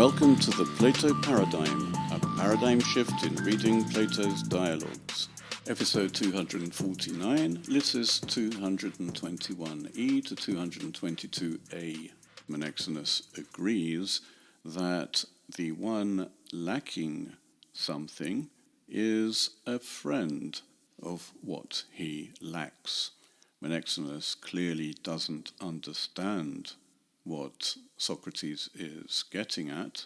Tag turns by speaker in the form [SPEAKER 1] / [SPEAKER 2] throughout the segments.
[SPEAKER 1] Welcome to the Plato Paradigm, a paradigm shift in reading Plato's dialogues. Episode 249, Lysis 221e to 222a. Menexenus agrees that the one lacking something is a friend of what he lacks. Menexenus clearly doesn't understand what Socrates is getting at,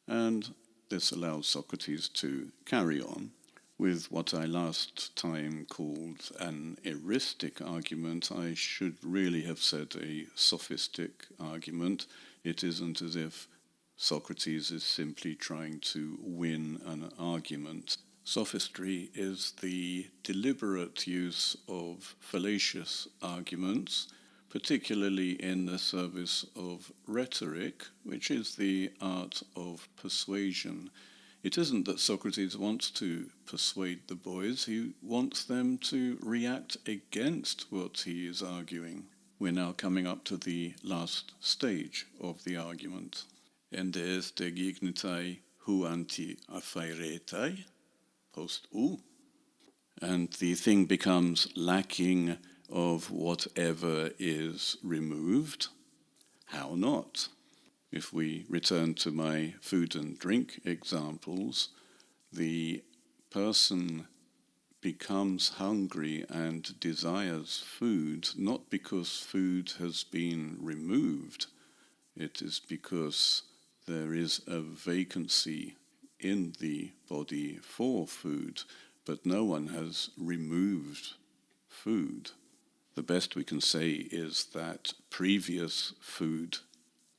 [SPEAKER 1] and this allows Socrates to carry on with what I last time called an heuristic argument. I should really have said a sophistic argument. It isn't as if Socrates is simply trying to win an argument. Sophistry is the deliberate use of fallacious arguments, particularly in the service of rhetoric, which is the art of persuasion. It isn't that Socrates wants to persuade the boys, he wants them to react against what he is arguing. We're now coming up to the last stage of the argument. Ende este gignitai hu anti aphairetai post u. And the thing becomes lacking of whatever is removed. How not? If we return to my food and drink examples, the person becomes hungry and desires food not because food has been removed. It is because there is a vacancy in the body for food, but no one has removed food. The best we can say is that previous food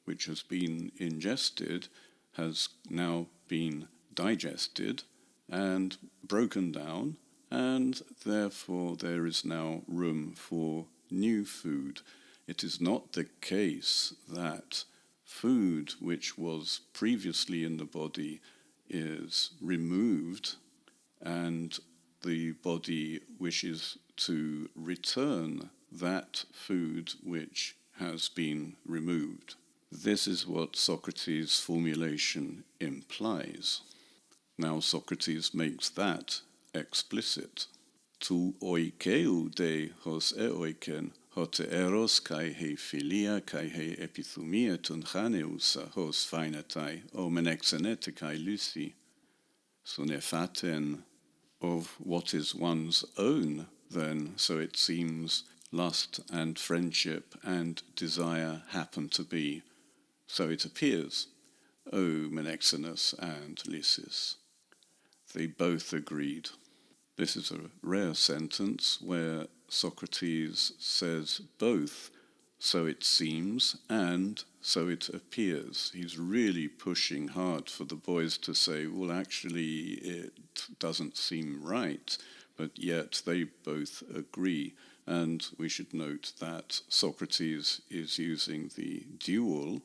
[SPEAKER 1] which has been ingested has now been digested and broken down, and therefore there is now room for new food. It is not the case that food which was previously in the body is removed and the body wishes to return that food which has been removed. This is what Socrates' formulation implies. Now Socrates makes that explicit. Tu oikeu de hos eoiken, hote eros kai he philia kai he epithumia tun chaneusa hos phainatai o menexenete kai lysi. Sunephaten of what is one's own, then, so it seems, lust and friendship and desire happen to be. So it appears, O Menexenus and Lysis. They both agreed. This is a rare sentence where Socrates says both, so it seems, and so it appears. He's really pushing hard for the boys to say, well, actually, it doesn't seem right, but yet they both agree. And we should note that Socrates is using the dual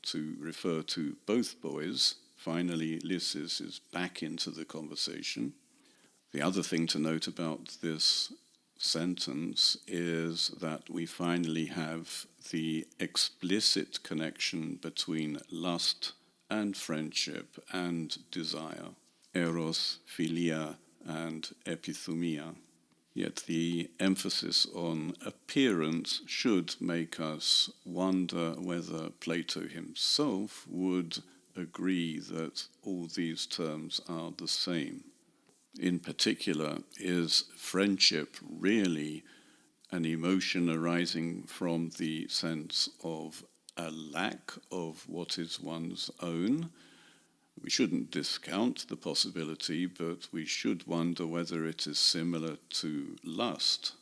[SPEAKER 1] to refer to both boys. Finally, Lysis is back into the conversation. The other thing to note about this sentence is that we finally have the explicit connection between lust and friendship and desire, eros, philia, and epithumia. Yet the emphasis on appearance should make us wonder whether Plato himself would agree that all these terms are the same. In particular, is friendship really an emotion arising from the sense of a lack of what is one's own? We shouldn't discount the possibility, but we should wonder whether it is similar to lust.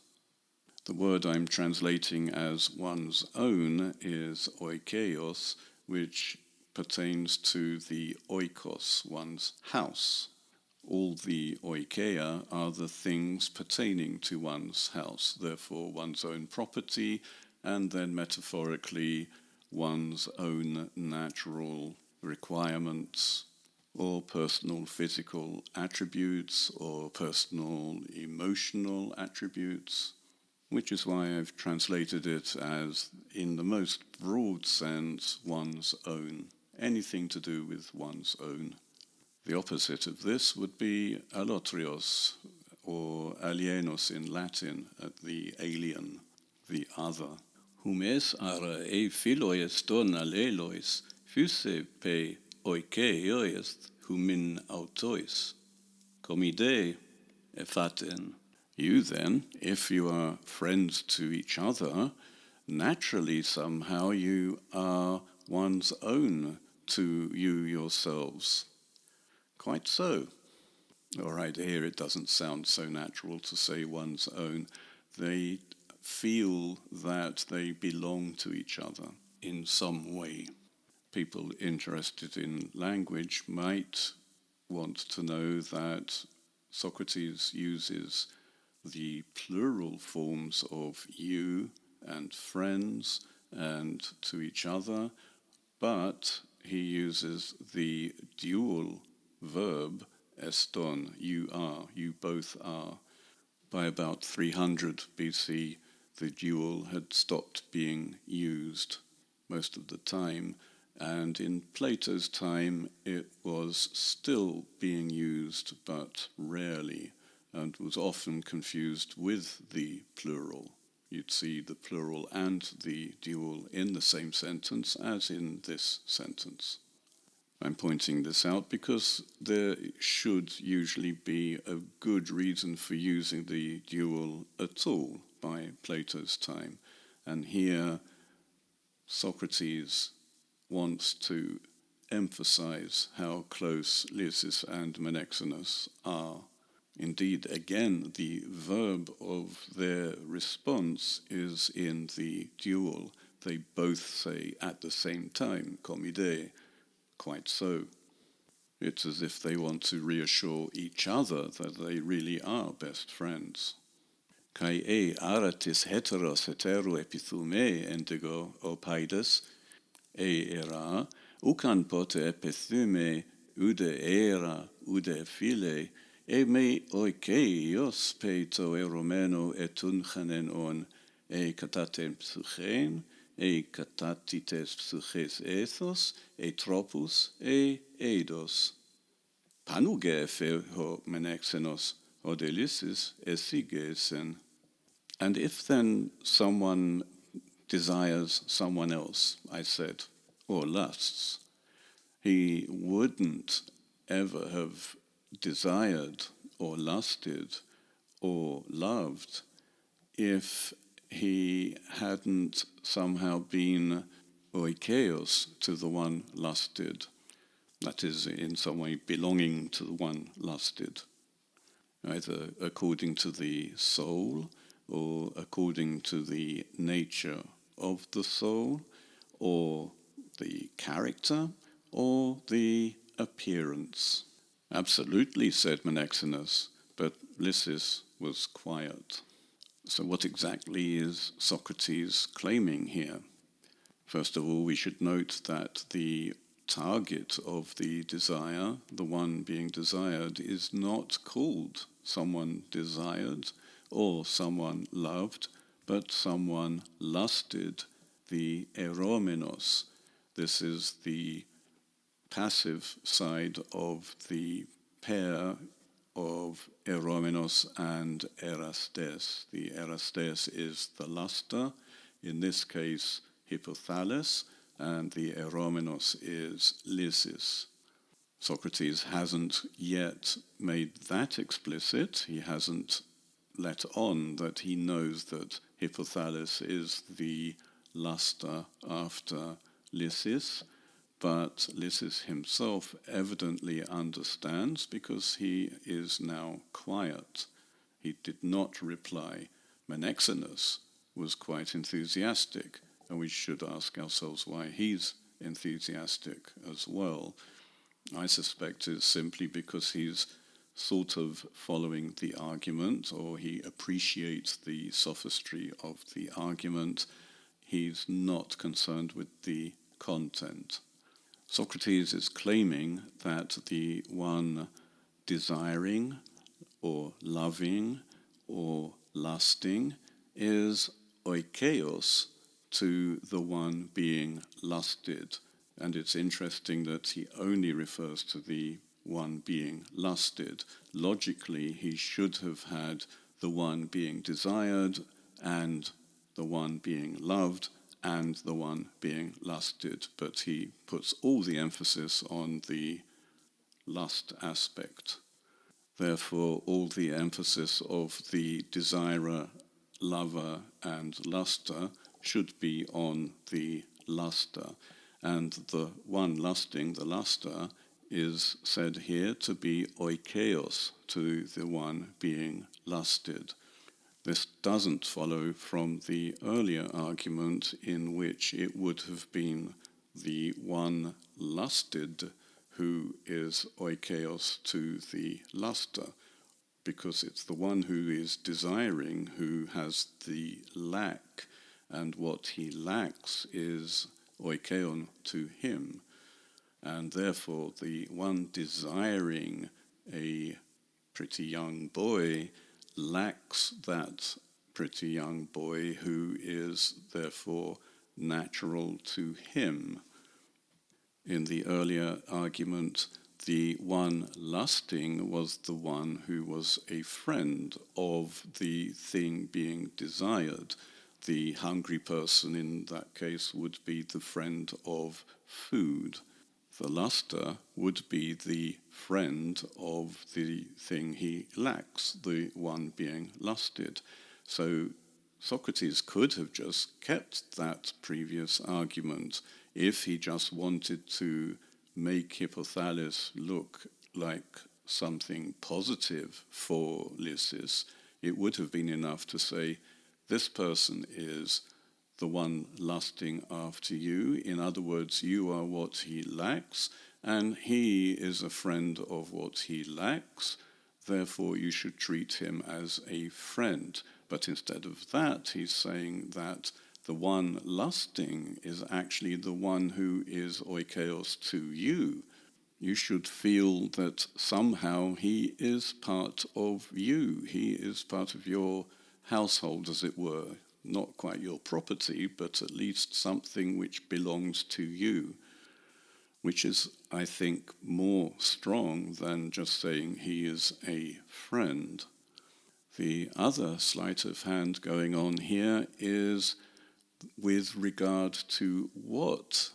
[SPEAKER 1] The word I'm translating as one's own is oikeos, which pertains to the oikos, one's house. All the oikeia are the things pertaining to one's house, therefore one's own property, and then metaphorically one's own natural requirements, or personal physical attributes, or personal emotional attributes, which is why I've translated it as, in the most broad sense, one's own. anything to do with one's own. The opposite of this would be allotrios, or alienos in Latin, the alien, the other. Humes ara e philois ton alelois, fuse pe oikeois humin autois, comide ephaten. You then, if you are friends to each other, naturally somehow you are one's own to you yourselves. Quite so. All right, here it doesn't sound so natural to say one's own. They feel that they belong to each other in some way. People interested in language might want to know that Socrates uses the plural forms of you and friends and to each other, but he uses the dual verb eston, you are, you both are. By about 300 BC, the dual had stopped being used most of the time, and in Plato's time it was still being used, but rarely, and was often confused with the plural. You'd see the plural and the dual in the same sentence as in this sentence. I'm pointing this out because there should usually be a good reason for using the dual at all by Plato's time. And here Socrates wants to emphasize how close Lysis and Menexenus are. Indeed, again, the verb of their response is in the dual. They both say at the same time, comide. Quite so. It's as if they want to reassure each other that they really are best friends. Kai aratis heteros hetero epithume endigo opaides, era, ucan pote epithume ude era, ude phile, me oikeios peito eromeno etunchanen on, kataten psuchen, katatites psyches ethos, tropus, eidos. Panuge ho Menexenus, ode Lysis, esigesen. And if then someone desires someone else, I said, or lusts, he wouldn't ever have desired or lusted or loved if he hadn't somehow been oikeos to the one lusted, that is, in some way belonging to the one lusted, either according to the soul or according to the nature of the soul, or the character, or the appearance. Absolutely, said Menexenus, but Lysis was quiet. So what exactly is Socrates claiming here? First of all, we should note that the target of the desire, the one being desired, is not called someone desired or someone loved, but someone lusted, the eromenos. This is the passive side of the pair of eromenos and erastes. The erastes is the luster, in this case hypothalamus, and the eromenos is Lysis. Socrates hasn't yet made that explicit. He hasn't let on that he knows that hypothalamus is the luster after Lysis, but Lysis himself evidently understands because he is now quiet. He did not reply. Menexenus was quite enthusiastic, and we should ask ourselves why he's enthusiastic as well. I suspect it's simply because he's sort of following the argument, or he appreciates the sophistry of the argument. He's not concerned with the content. Socrates is claiming that the one desiring or loving or lusting is oikeos to the one being lusted, And it's interesting that he only refers to the one being lusted. Logically, he should have had the one being desired and the one being loved and the one being lusted. But he puts all the emphasis on the lust aspect. Therefore, all the emphasis of the desirer, lover, and luster should be on the luster. And the one lusting, the luster, is said here to be oikeos, to the one being lusted. This doesn't follow from the earlier argument in which it would have been the one lusted who is oikeos to the luster, because it's the one who is desiring who has the lack, and what he lacks is oikeon to him. And therefore the one desiring a pretty young boy lacks that pretty young boy who is therefore natural to him. In the earlier argument, the one lusting was the one who was a friend of the thing being desired. The hungry person in that case would be the friend of food. The luster would be the friend of the thing he lacks, the one being lusted. So Socrates could have just kept that previous argument if he just wanted to make Hippothales look like something positive for Lysis. It would have been enough to say, this person is the one lusting after you. In other words, you are what he lacks, and he is a friend of what he lacks. Therefore, you should treat him as a friend. But instead of that, he's saying that the one lusting is actually the one who is oikeos to you. You should feel that somehow he is part of you. He is part of your household, as it were. Not quite your property, but at least something which belongs to you, which is, I think, more strong than just saying he is a friend. The other sleight of hand going on here is with regard to what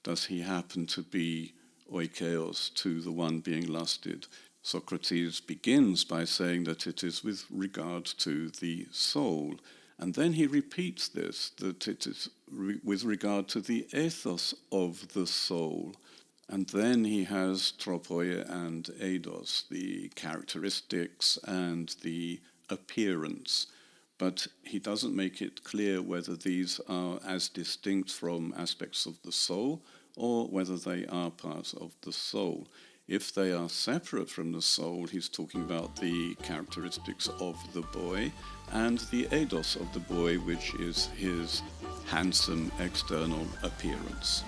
[SPEAKER 1] does he happen to be oikeos to the one being lusted. Socrates begins by saying that it is with regard to the soul. And then he repeats this, that it is with regard to the ethos of the soul. And then he has tropoi and eidos, the characteristics and the appearance. But he doesn't make it clear whether these are as distinct from aspects of the soul or whether they are part of the soul. If they are separate from the soul, he's talking about the characteristics of the boy and the eidos of the boy, which is his handsome external appearance.